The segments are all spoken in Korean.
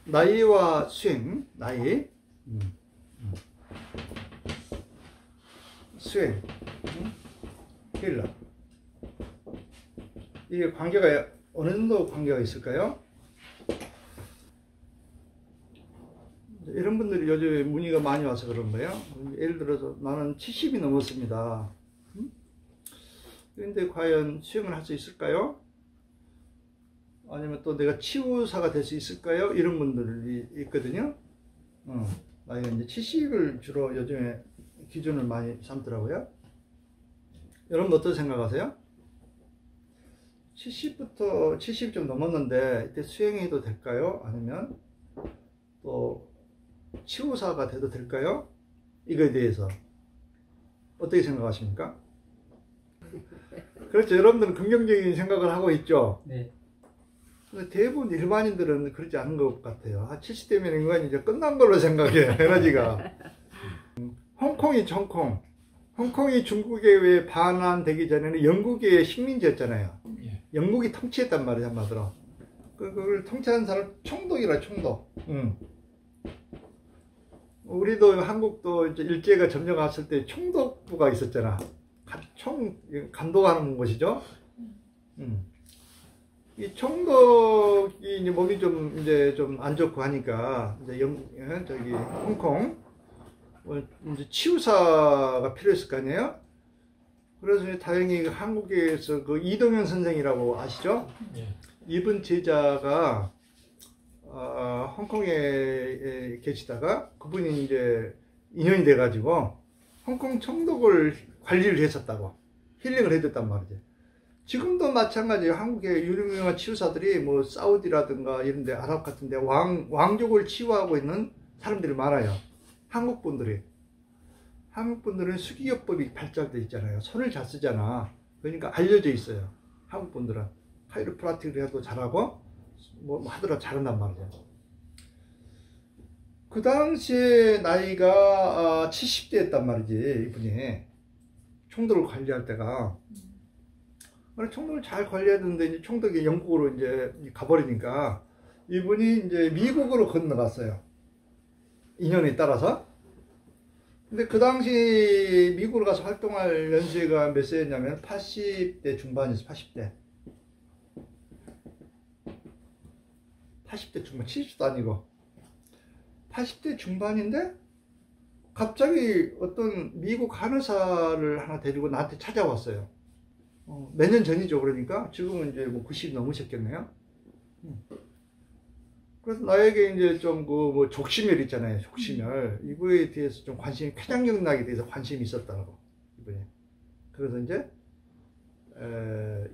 나이와 수행, 수행, 힐러. 이게 관계가 어느 정도 관계가 있을까요? 이런 분들이 요즘에 문의가 많이 와서 그런 거예요. 예를 들어서 나는 70이 넘었습니다. 그런데 과연 수행을 할 수 있을까요? 아니면 또 내가 치유사가 될 수 있을까요? 이런 분들이 있거든요. 나이가 이제 70을 주로 요즘에 기준을 많이 삼더라고요. 여러분 어떻게 생각하세요? 70 좀 넘었는데 이때 수행해도 될까요? 아니면 또 치유사가 돼도 될까요? 이거에 대해서 어떻게 생각하십니까? 그렇죠. 여러분들은 긍정적인 생각을 하고 있죠. 네. 근데 대부분 일반인들은 그렇지 않은 것 같아요. 70 되면 인간이 이제 끝난 걸로 생각해, 에너지가. 홍콩이 홍콩이 중국에 왜 반환되기 전에는 영국의 식민지였잖아요. 영국이 통치했단 말이에요, 한마디로. 그걸 통치하는 사람 총독이라, 총독. 우리도 한국도 이제 일제가 점령했을 때 총독부가 있었잖아. 감독하는 곳이죠. 이 총독이 이제 몸이 좀 안 좋고 하니까 이제 저기 홍콩 이제 치유사가 필요했을 거 아니에요. 그래서 다행히 한국에서 그 이동현 선생이라고 아시죠? 이분 제자가 홍콩에 계시다가 그분이 이제 인연이 돼가지고 홍콩 총독을 관리를 했었다고, 힐링을 해줬단 말이죠. 지금도 마찬가지예요. 한국의 유명한 치유사들이 뭐 사우디라든가 이런 데 아랍 같은 데 왕족을 치유하고 있는 사람들이 많아요. 한국 분들은 수기요법이 발달되어 있잖아요. 손을 잘 쓰잖아. 그러니까 알려져 있어요. 한국 분들은 카이로프라틱을 해도 잘하고 뭐 하더라도 잘한단 말이죠. 그 당시에 나이가 70대였단 말이지. 이분이 총독을 관리할 때가. 총독을 잘 관리해야 되는데 이제 총독이 영국으로 이제 가버리니까 이분이 이제 미국으로 건너갔어요. 인연에 따라서. 근데 그 당시 미국으로 가서 활동할 연세가 몇 세였냐면 80대 중반이었어요. 80대 중반, 70도 아니고 80대 중반인데 갑자기 어떤 미국 간호사를 하나 데리고 나한테 찾아왔어요. 몇 년 전이죠. 그러니까 지금은 이제 뭐 90 넘으셨겠네요. 그래서 나에게 이제 좀 뭐 족심열 있잖아요. 족심열 이거에 대해서 좀 관심이, 쾌장경락에 대해서 관심이 있었다고 이분이. 그래서 이제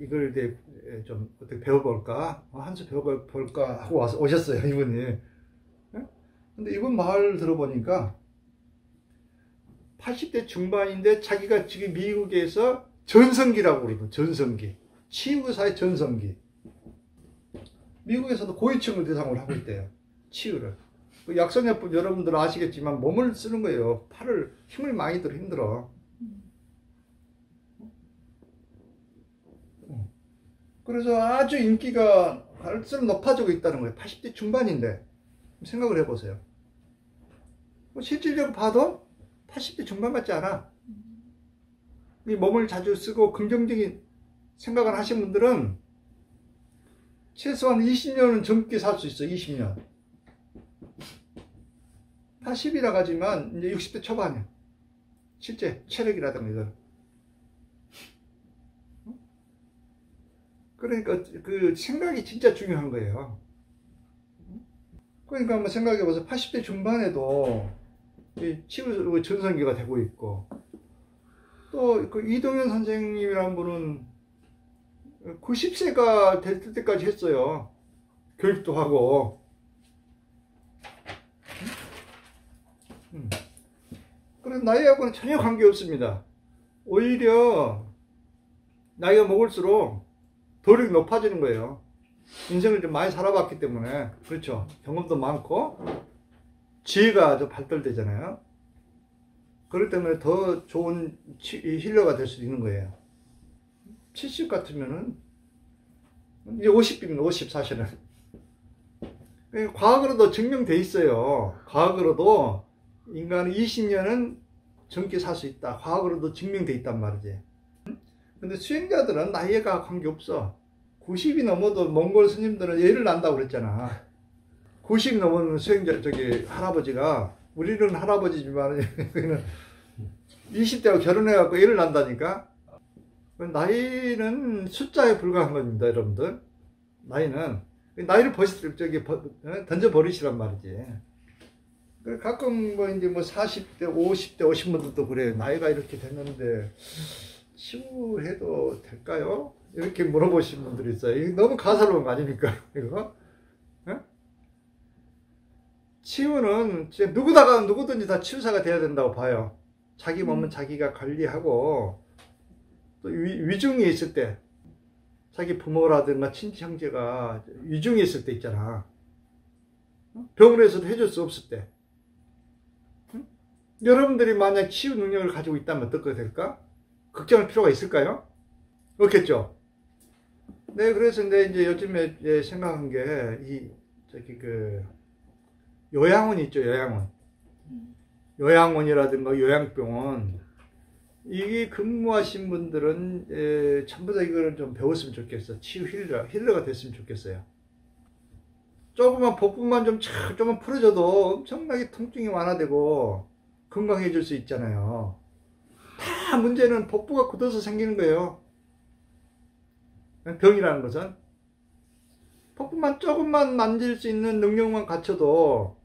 이걸 대해 좀 어떻게 배워볼까, 한 수 배워볼까 하고 오셨어요, 이분이. 근데 이분 말 들어보니까 80대 중반인데 자기가 지금 미국에서 전성기라고 그러거든. 전성기, 치유사의 전성기. 미국에서도 고위층을 대상으로 하고 있대요, 치유를. 그 약성요법 여러분들 아시겠지만 몸을 쓰는 거예요. 팔을 힘을 많이 들어 힘들어. 그래서 아주 인기가 갈수록 높아지고 있다는 거예요. 80대 중반인데 생각을 해보세요. 실질적으로 봐도 80대 중반 같지 않아. 이 몸을 자주 쓰고 긍정적인 생각을 하신 분들은 최소한 20년은 젊게 살 수 있어. 20년. 80이라 하지만 이제 60대 초반이야. 실제 체력이라든가 이거. 그러니까 그 생각이 진짜 중요한 거예요. 그러니까 한번 생각해보세요. 80대 중반에도 치유 전성기가 되고 있고, 또 그 이동현 선생님이라는 분은 90세가 될 때까지 했어요. 교육도 하고. 그래서 나이하고는 전혀 관계없습니다. 오히려 나이가 먹을수록 도력이 높아지는 거예요. 인생을 좀 많이 살아봤기 때문에. 그렇죠. 경험도 많고 지혜가 좀 발달되잖아요. 그렇기 때문에 더 좋은 힐러가 될 수 있는 거예요. 70 같으면은 이제 50이면 50 사실은 과학으로도 증명돼 있어요. 과학으로도 인간은 20년은 젊게 살 수 있다. 과학으로도 증명돼 있단 말이지. 근데 수행자들은 나이가 관계없어. 90이 넘어도 몽골 스님들은 애를 낳는다고 그랬잖아. 90이 넘은 수행자, 할아버지가, 우리는 할아버지지만, 20대하고 결혼해갖고 애를 낳는다니까? 나이는 숫자에 불과한 겁니다, 여러분들. 나이를 던져버리시란 말이지. 가끔 이제 40대, 50대 오신 분들도 그래요. 나이가 이렇게 됐는데, 치유해도 될까요? 이렇게 물어보시는 분들이 있어요. 이게 너무 가사로운 거 아닙니까? 이거? 치유는 진짜 누구든지 다 치유사가 돼야 된다고 봐요. 자기 몸은 자기가 관리하고, 또 위중에 있을 때, 자기 부모라든가 친지 형제가 위중에 있을 때 있잖아. 병원에서도 해줄 수 없을 때. 여러분들이 만약 치유 능력을 가지고 있다면 어떻게 될까? 걱정할 필요가 있을까요? 없겠죠? 네, 그래서 이제 요즘에 생각한 게, 요양원 있죠, 요양원. 요양원이라든가 요양병원. 이게 근무하신 분들은, 전부 다 이거를 좀 배웠으면 좋겠어. 치유 힐러가 됐으면 좋겠어요. 조금만 복부만 좀만 풀어줘도 엄청나게 통증이 완화되고 건강해질 수 있잖아요. 다 문제는 복부가 굳어서 생기는 거예요. 병이라는 것은. 복부만 조금만 만질 수 있는 능력만 갖춰도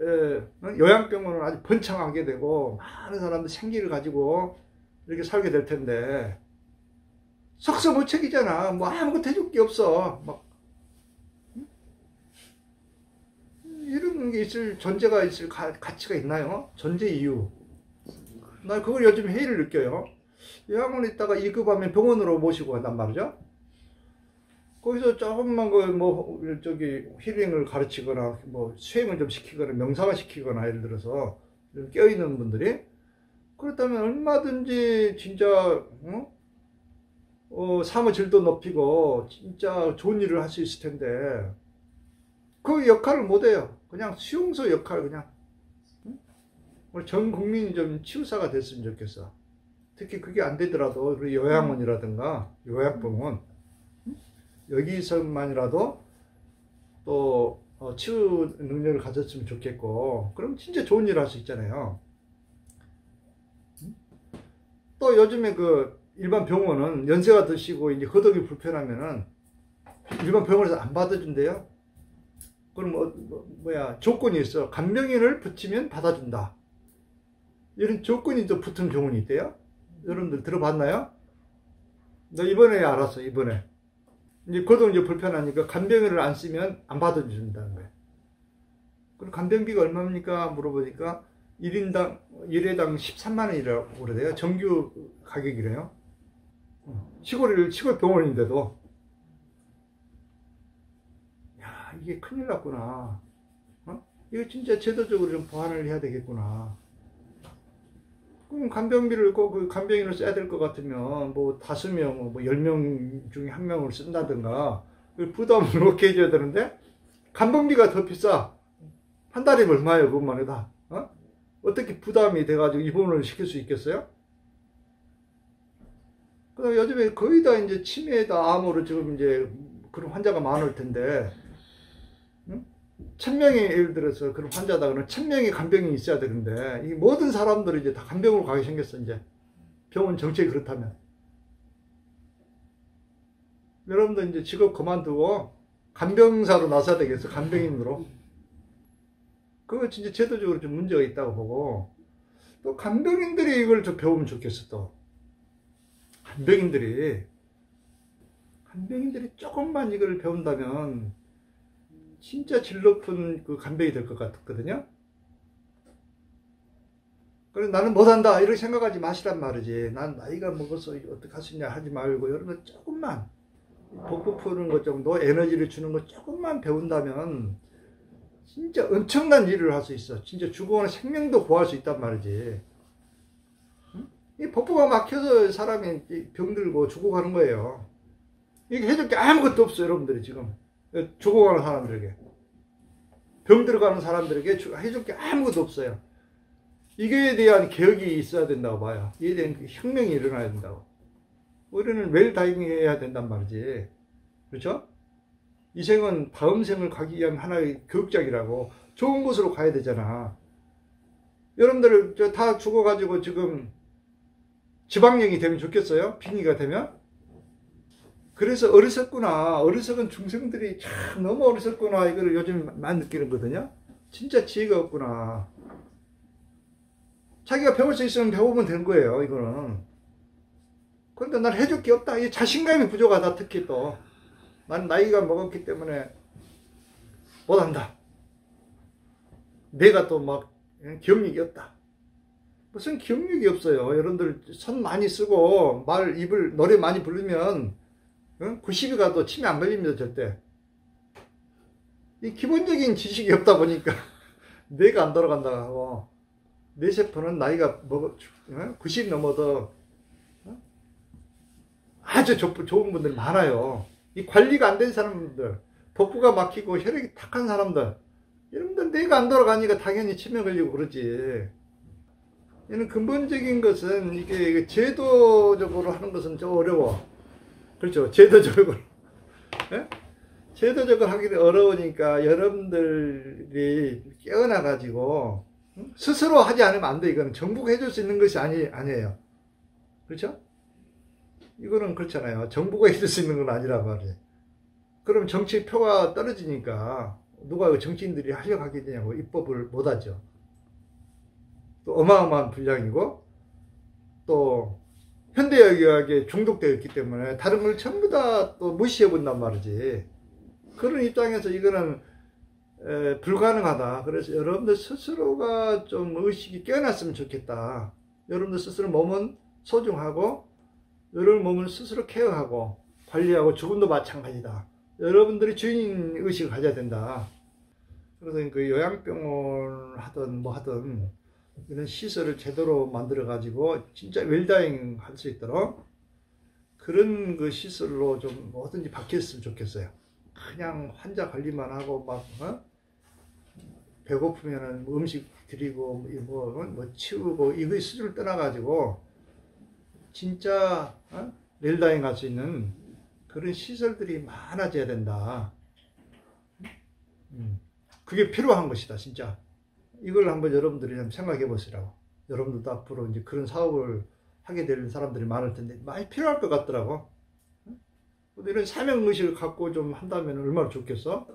요양병원은 아주 번창하게 되고 많은 사람들 생기를 가지고 이렇게 살게 될 텐데 석서무책이잖아. 뭐 아무것도 해줄 게 없어. 이런 게 존재가 있을 가치가 있나요? 존재 이유. 나 그걸 요즘 회의를 느껴요. 요양원에 있다가 2급하면 병원으로 모시고 간단 말이죠. 거기서 조금만 힐링을 가르치거나, 수행을 좀 시키거나, 명상을 시키거나, 예를 들어서, 껴있는 분들이, 그렇다면 얼마든지 진짜, 삶의 질도 높이고, 진짜 좋은 일을 할 수 있을 텐데, 그 역할을 못해요. 그냥 수용소 역할, 그냥. 우리 전 국민이 좀 치유사가 됐으면 좋겠어. 특히 그게 안 되더라도, 우리 요양원이라든가, 요양병원, 여기서만이라도 또 치유 능력을 가졌으면 좋겠고, 그럼 진짜 좋은 일을 할 수 있잖아요. 또 요즘에 일반 병원은 연세가 드시고 이제 거동이 불편하면은 일반 병원에서 안 받아준대요. 그럼 조건이 있어. 간병인을 붙이면 받아준다. 이런 조건이 또 붙은 병원이 있대요. 여러분들 들어봤나요? 나 이번에 알았어, 이번에. 이제 거동이 불편하니까 간병인을 안 쓰면 안 받아준다는 거예요. 그럼 간병비가 얼마입니까? 물어보니까 1회당 13만 원이라고 그러대요. 정규 가격이래요. 시골 병원인데도. 야, 이게 큰일 났구나. 이거 진짜 제도적으로 좀 보완을 해야 되겠구나. 그럼 간병비를 꼭 간병인을 써야 될 것 같으면 5명, 10명 중에 1명을 쓴다든가 부담을 놓게 해줘야 되는데 간병비가 더 비싸. 한 달에 얼마예요, 그것만 해도. 어떻게 부담이 돼가지고 입원을 시킬 수 있겠어요? 그다음에 요즘에 거의 다 이제 치매다 암으로 지금 이제 그런 환자가 많을 텐데, 1000명의 예를 들어서 그런 환자다 그러면 1000명의 간병인이 있어야 되는데, 이 모든 사람들이 이제 다 간병으로 가게 생겼어, 이제. 병원 정책이 그렇다면. 여러분도 이제 직업 그만두고 간병사로 나서야 되겠어, 간병인으로. 그거 진짜 제도적으로 좀 문제가 있다고 보고, 또 간병인들이 이걸 좀 배우면 좋겠어, 또. 간병인들이 조금만 이걸 배운다면 진짜 질 높은 간병이 될 것 같거든요. 그래서 나는 못한다 이렇게 생각하지 마시란 말이지. 난 나이가 먹어서 어떻게 할 수 있냐 하지 말고, 여러분 조금만 복부 푸는 것 정도, 에너지를 주는 것 조금만 배운다면 진짜 엄청난 일을 할 수 있어. 진짜 죽어가는 생명도 구할 수 있단 말이지. 이 복부가 막혀서 사람이 병들고 죽어가는 거예요. 이게 해줄 게 아무것도 없어요, 여러분들이 지금. 죽어가는 사람들에게, 병 들어가는 사람들에게 해줄 게 아무것도 없어요. 이거에 대한 개혁이 있어야 된다고 봐요. 이에 대한 혁명이 일어나야 된다고. 우리는 웰다잉 해야 된단 말이지. 그렇죠? 이 생은 다음 생을 가기 위한 하나의 교육장이라고. 좋은 곳으로 가야 되잖아. 여러분들 다 죽어가지고 지금 지방령이 되면 좋겠어요? 빙의가 되면? 그래서 어리석구나. 어리석은 중생들이 참 너무 어리석구나. 이걸 요즘 많이 느끼는거든요. 진짜 지혜가 없구나. 자기가 배울 수 있으면 배우면 되는 거예요. 이거는. 그런데 난 해줄 게 없다. 이 자신감이 부족하다. 특히 또. 난 나이가 먹었기 때문에 못한다. 내가 또 막 기억력이 없다. 무슨 기억력이 없어요. 여러분들 손 많이 쓰고 입을 노래 많이 부르면 90이 가도 치매 안 걸립니다. 절대. 이 기본적인 지식이 없다 보니까 뇌가 안 돌아간다고 하고, 뇌세포는 나이가 90 넘어도 아주 좋은 분들 많아요. 이 관리가 안 된 사람들, 복부가 막히고 혈액이 탁한 사람들, 여러분들 뇌가 안 돌아가니까 당연히 치매 걸리고 그러지. 이는 근본적인 것은 이게 제도적으로 하는 것은 좀 어려워. 그렇죠? 제도적으로. 예? 제도적으로 하기 어려우니까 여러분들이 깨어나가지고 스스로 하지 않으면 안 돼. 이거는 정부가 해줄 수 있는 것이 아니에요. 그렇죠? 이거는 그렇잖아요. 정부가 해줄 수 있는 건 아니란 말이에요. 그럼 정치 표가 떨어지니까 누가 정치인들이 하려고 하게 되냐고. 입법을 못하죠. 또 어마어마한 분량이고, 또 현대의학에 중독되어 있기 때문에 다른 걸 전부 다 또 무시해 본단 말이지. 그런 입장에서 이거는 불가능하다. 그래서 여러분들 스스로가 좀 의식이 깨어났으면 좋겠다. 여러분들 스스로 몸은 소중하고, 여러분 몸을 스스로 케어하고 관리하고, 죽음도 마찬가지다. 여러분들이 주인 의식을 가져야 된다. 그래서 그 요양병원 하든 뭐 하든 이런 시설을 제대로 만들어 가지고 진짜 웰다잉 할 수 있도록 그런 그 시설로 좀 뭐든지 바뀌었으면 좋겠어요. 그냥 환자 관리만 하고 막 배고프면은 음식 드리고 뭐 치우고 이거의 수준을 떠나 가지고 진짜 웰다잉 할 수 있는 그런 시설들이 많아져야 된다. 그게 필요한 것이다, 진짜. 이걸 한번 여러분들이 좀 생각해 보시라고. 여러분들도 앞으로 이제 그런 사업을 하게 될 사람들이 많을 텐데 많이 필요할 것 같더라고. 이런 사명의식을 갖고 좀 한다면 얼마나 좋겠어?